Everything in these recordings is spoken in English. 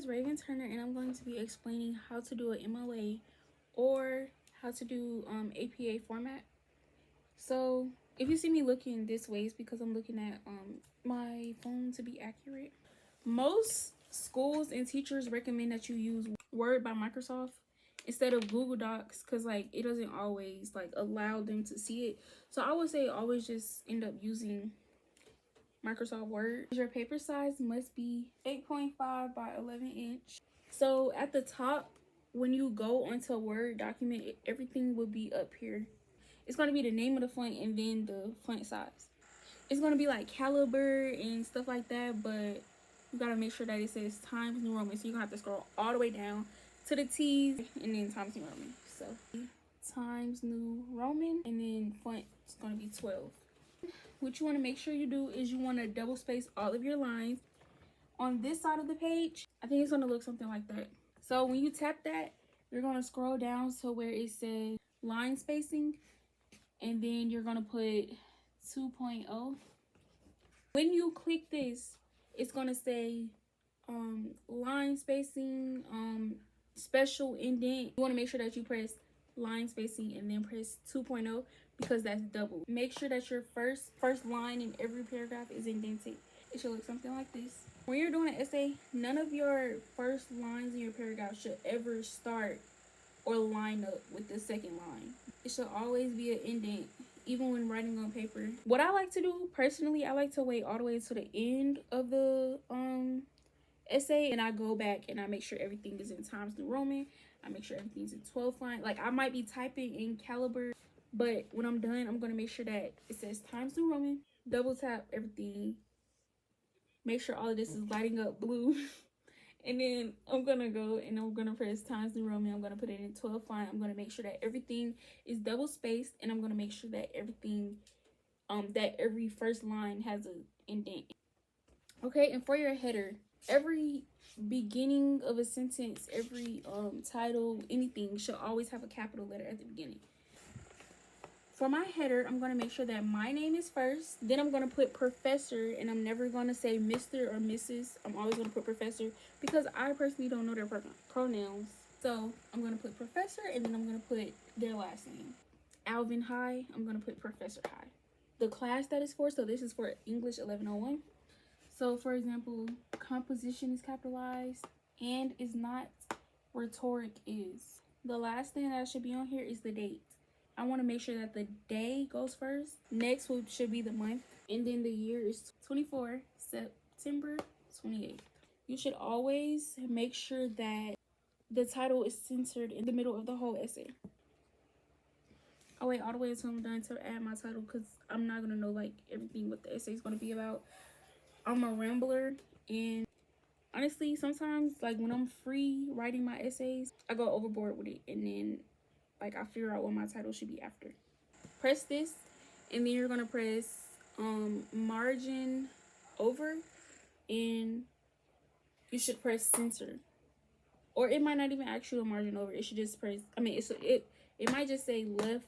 is Raven Turner, and I'm going to be explaining how to do an MLA or how to do APA format. So if you see me looking this way, it's because I'm looking at my phone to be accurate. Most schools and teachers recommend that you use Word by Microsoft instead of Google Docs, because like it doesn't always like allow them to see it. So I would say always just end up using Microsoft Word. Your paper size must be 8.5 by 11 inch. So at the top, when you go onto a Word document, everything will be up here. It's going to be the name of the font and then the font size. It's going to be like caliber and stuff like that, but you got to make sure that it says Times New Roman. So you're going to have to scroll all the way down to the T's and then Times New Roman. So Times New Roman, and then font is going to be 12. What you want to make sure you do is you want to double space all of your lines. On this side of the page, I think it's going to look something like that. So when you tap that, you're going to scroll down to where it says line spacing, and then you're going to put 2.0. When you click this, it's going to say line spacing, special indent. You want to make sure that you press line spacing and then press 2.0 because that's double. Make sure that your first line in every paragraph is indented. It should look something like this. When you're doing an essay, none of your first lines in your paragraph should ever start or line up with the second line. It should always be an indent, even when writing on paper. What I like to do personally, I like to wait all the way to the end of the essay, and I go back and I make sure everything is in Times New Roman. I make sure everything's in 12 font. Like I might be typing in caliber, but when I'm done, I'm gonna make sure that it says Times New Roman. Double tap everything. Make sure all of this is lighting up blue. And then I'm gonna go and I'm gonna press Times New Roman. I'm gonna put it in 12 font. I'm gonna make sure that everything is double spaced, and I'm gonna make sure that everything, that every first line has an indent. Okay, and for your header, every beginning of a sentence, every title, anything should always have a capital letter at the beginning. For my header, I'm going to make sure that my name is first. Then I'm going to put professor, and I'm never going to say Mr. or Mrs. I'm always going to put professor because I personally don't know their pronouns. So I'm going to put professor, and then I'm going to put their last name. Alvin High, I'm going to put Professor High. The class that is for, so this is for English 1101. So for example, composition is capitalized and is not, rhetoric is. The last thing that should be on here is the date. I want to make sure that the day goes first. Next should be the month. And then the year is 24 September 28th. You should always make sure that the title is centered in the middle of the whole essay. I'll wait all the way until I'm done to add my title because I'm not going to know like everything what the essay is going to be about. I'm a rambler, and honestly, sometimes like when I'm free writing my essays, I go overboard with it, and then like I figure out what my title should be after. Press this, and then you're gonna press margin over, and you should press censor, or it might not even ask you to margin over. It should just press. I mean, it might just say left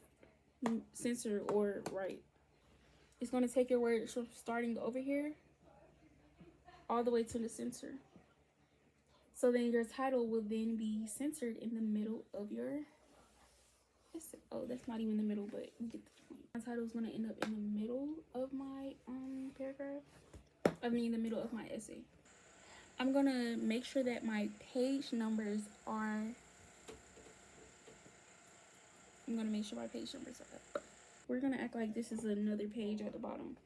censor or right. It's gonna take your words from starting over here all the way to the center. So then your title will then be centered in the middle of your essay. Oh, that's not even the middle, but you get the point. My title is going to end up in the middle of my paragraph. I mean, the middle of my essay. I'm going to make sure that my page numbers are, up. We're going to act like this is another page at the bottom.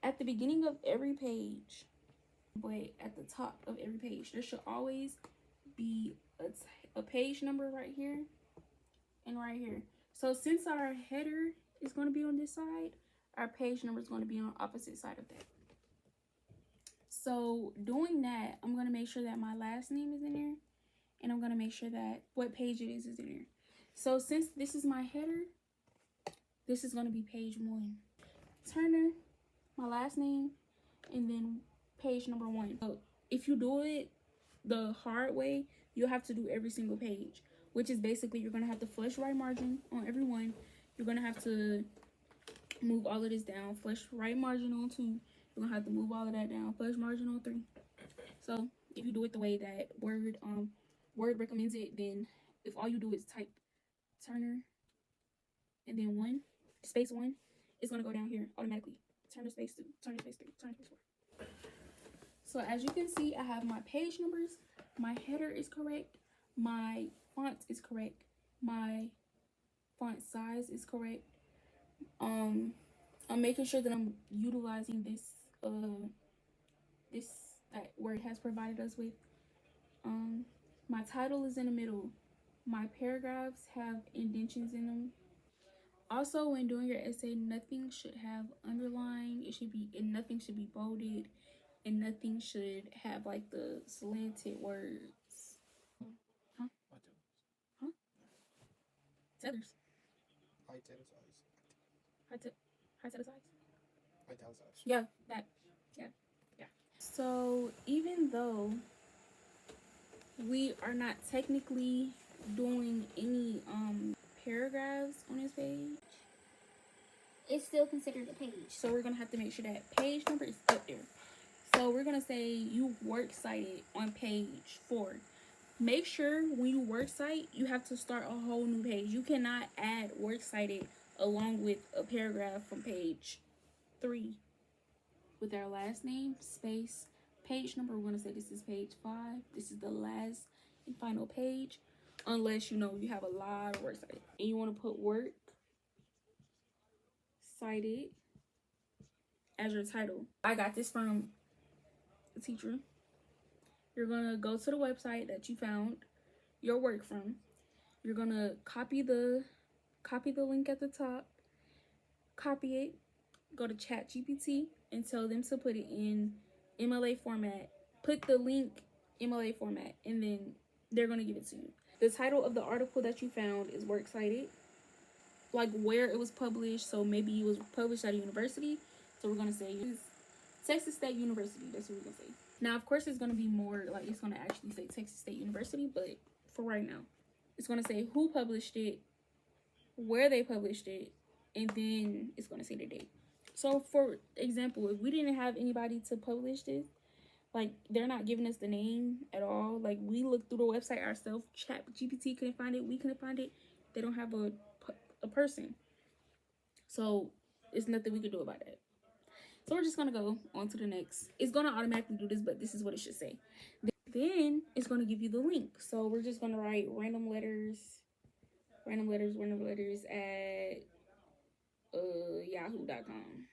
At the beginning of every page, but at the top of every page, there should always be a page number right here and right here. So since our header is going to be on this side, our page number is going to be on the opposite side of that. So doing that, I'm going to make sure that my last name is in there, and I'm going to make sure that what page it is in there. So since this is my header, this is going to be page 1. Turner, my last name, and then page number 1. So if you do it the hard way, you'll have to do every single page, which is basically you're going to have to flush right margin on every one. You're going to have to move all of this down, flush right margin on 2. You're going to have to move all of that down, flush margin on 3. So if you do it the way that Word recommends it, then if all you do is type Turner and then one space one, it's gonna go down here automatically. Turner space two, Turner space three, Turner space four. So as you can see, I have my page numbers, my header is correct, my font is correct, my font size is correct. I'm making sure that I'm utilizing this this that Word has provided us with. My title is in the middle. My paragraphs have indentions in them. Also, when doing your essay, nothing should have underline. And nothing should be bolded, and nothing should have like the slanted words. Huh? Huh? Tethers. High tether size. Yeah, that. Yeah, yeah. So even though we are not technically doing any paragraphs on this page, it's still considered a page. So we're gonna have to make sure that page number is up there. So we're gonna say you works cited on page 4. Make sure when you works cite, you have to start a whole new page. You cannot add works cited along with a paragraph from page 3 with our last name, space, page number. We're gonna say this is page 5. This is the last and final page, unless you know you have a lot of works cited and you want to put work cited as your title. I got this from a teacher. You're gonna go to the website that you found your work from. You're gonna copy the link at the top, copy it, go to ChatGPT and tell them to put it in MLA format. Put the link MLA format, and then they're gonna give it to you. The title of the article that you found is works cited, like where it was published. So maybe it was published at a university. So we're gonna say Texas State University. That's what we're gonna say. Now, of course, it's gonna be more like it's gonna actually say Texas State University, but for right now, it's gonna say who published it, where they published it, and then it's gonna say the date. So for example, if we didn't have anybody to publish this, like they're not giving us the name at all. Like we looked through the website ourselves. ChatGPT couldn't find it. We couldn't find it. They don't have a person. So it's nothing we could do about that. So we're just gonna go on to the next. It's gonna automatically do this, but this is what it should say. Then it's gonna give you the link. So we're just gonna write random letters at yahoo.com.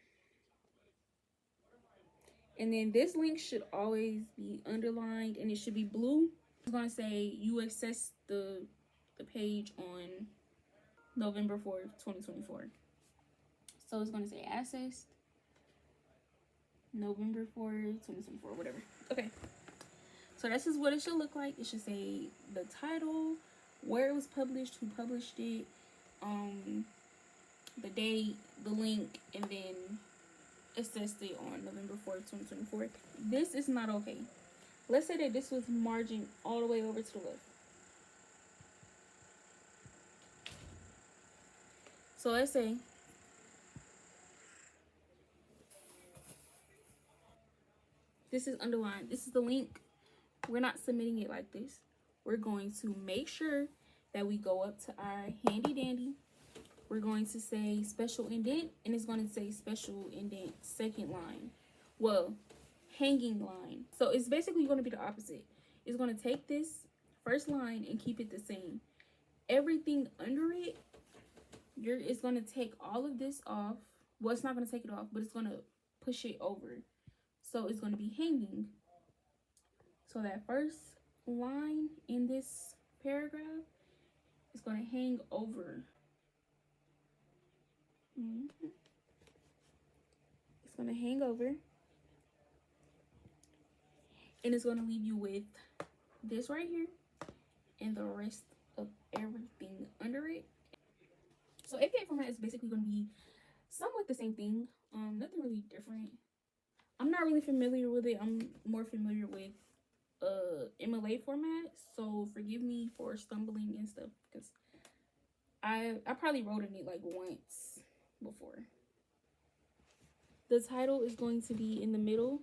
And then this link should always be underlined and it should be blue. It's gonna say you access the page on November 4th, 2024. So it's gonna say accessed November 4th, 2024, whatever. Okay. So this is what it should look like. It should say the title, where it was published, who published it, the date, the link, and then assessed it on November 4th, 2024. This is not okay. Let's say that this was margin all the way over to the left. So let's say this is underlined. This is the link. We're not submitting it like this. We're going to make sure that we go up to our handy dandy. We're going to say special indent, and it's going to say special indent second line. Well, hanging line. So it's basically going to be the opposite. It's going to take this first line and keep it the same. Everything under it, it's going to take all of this off. Well, it's not going to take it off, but it's going to push it over. So it's going to be hanging. So that first line in this paragraph is going to hang over. It's going to hang over. And it's going to leave you with this right here and the rest of everything under it. So APA format is basically going to be somewhat the same thing. Nothing really different. I'm not really familiar with it. I'm more familiar with MLA format, so forgive me for stumbling and stuff because I probably wrote in it like once before. The title is going to be in the middle.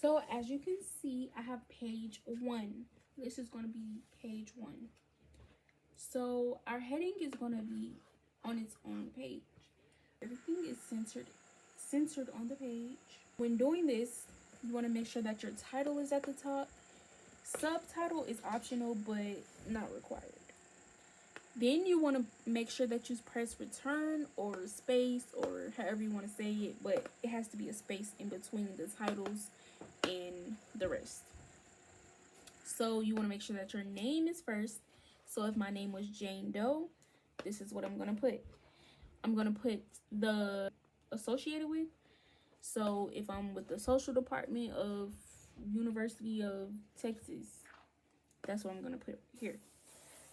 So as you can see, I have page 1. This is going to be page 1. So our heading is going to be on its own page. Everything is censored on the page. When doing this, you want to make sure that your title is at the top. Subtitle is optional but not required. Then you want to make sure that you press return or space or however you want to say it, but it has to be a space in between the titles and the rest. So you want to make sure that your name is first. So if my name was Jane Doe, this is what I'm going to put. I'm going to put the associated with. So if I'm with the social department of University of Texas, that's what I'm going to put here.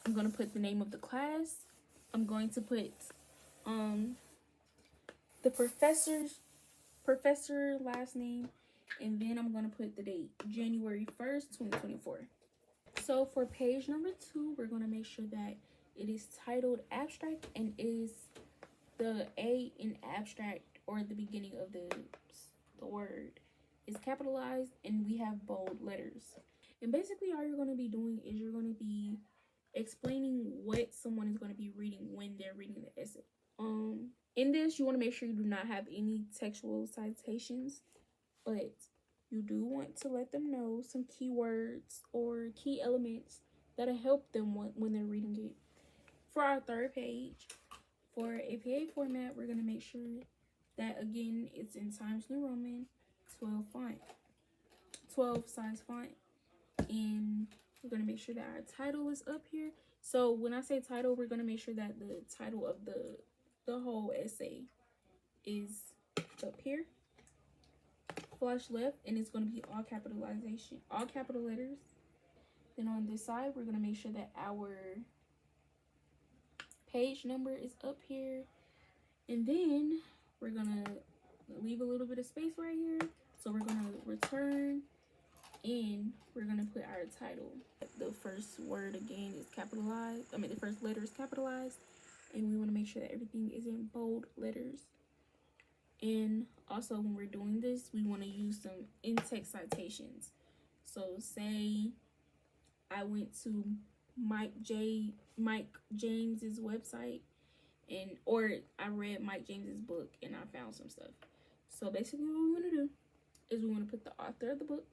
I'm going to put the name of the class. I'm going to put the professor last name, and then I'm going to put the date, January 1st, 2024. So for page number 2, we're going to make sure that it is titled abstract and is the A in abstract, or the beginning of the word, is capitalized, and we have bold letters. And basically all you're going to be doing is you're going to be explaining what someone is going to be reading when they're reading the essay. In this, you want to make sure you do not have any textual citations, but you do want to let them know some keywords or key elements that'll help them when they're reading it. For our third page, for APA format, we're going to make sure that, again, it's in Times New Roman 12 size font, and we're going to make sure that our title is up here. So when I say title, we're going to make sure that the title of the whole essay is up here, flush left, and it's going to be all capital letters. Then on this side, we're going to make sure that our page number is up here, and then we're going to leave a little bit of space right here. So we're going to return, and we're going to put our title. The first word, again, is capitalized. The first letter is capitalized, and we want to make sure that everything is in bold letters. And also, when we're doing this, we want to use some in-text citations. So say I went to Mike James's website, or I read Mike James's book and I found some stuff. So basically what we want to do is we want to put the author of the book,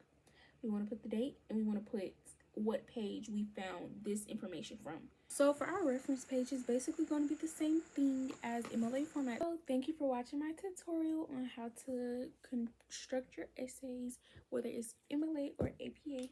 we want to put the date, and we want to put what page we found this information from. So for our reference page, is basically going to be the same thing as MLA format. So thank you for watching my tutorial on how to construct your essays, whether it's MLA or APA.